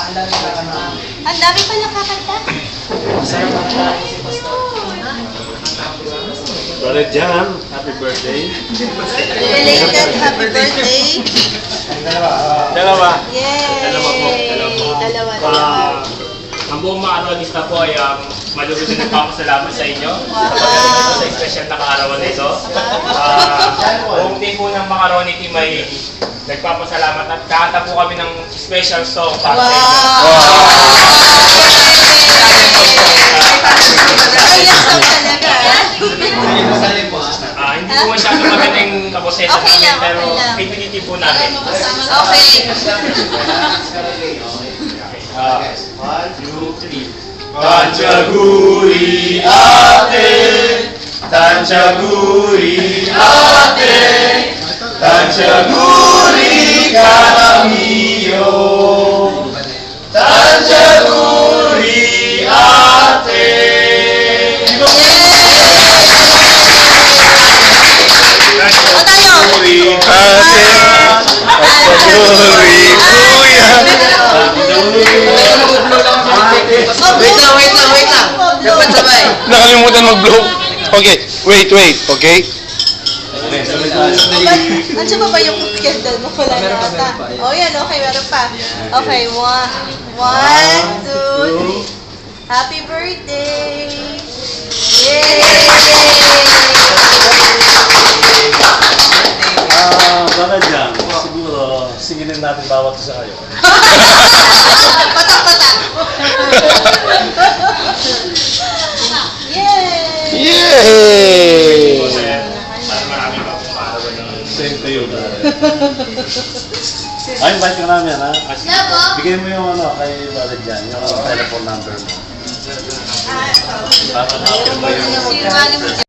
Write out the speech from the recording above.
Ang dami pa nakakanta. Brother Jan, happy birthday. Related, happy birthday. Dalawa. Yay! Dalawa. Ang buong makaronista po ay malulod na nagpapasalamat sa inyo Wow. sa special na kaarawan nito. Buong team po ng Macaroni team ay nagpapasalamat at kanta po kami ng special song para sa inyo. Naiyak daw talaga. Hindi po masyado magandang kaboseta Okay namin lang, pero okay lang. pipilitin po namin. Okay. 1, 2, 3. Tanchaguri ate, Tanchaguri ate, Tanchaguri kalamio, Tanchaguri ate. Tanchaguri ate, Tanchaguri kuya. Wait lang. Dapat sabay. Nakalimutan mag-blow. Okay, wait, okay? Nandiyan pa ba yung candle mo? Wala na ata. Oh, yan. Okay, meron pa. Okay, 1, 2, 3. Happy birthday! Yay! Brother Jan, siguro, singilin natin bawat isa kayo. Patak-patak! Yay! Yay! Para marami pa pong kaarawan ng Same to you, brother. Ay, invite ka namin, ha? Bigay mo yung kay Brother Jan, yung telephone number mo. Para ma-appeal mo yung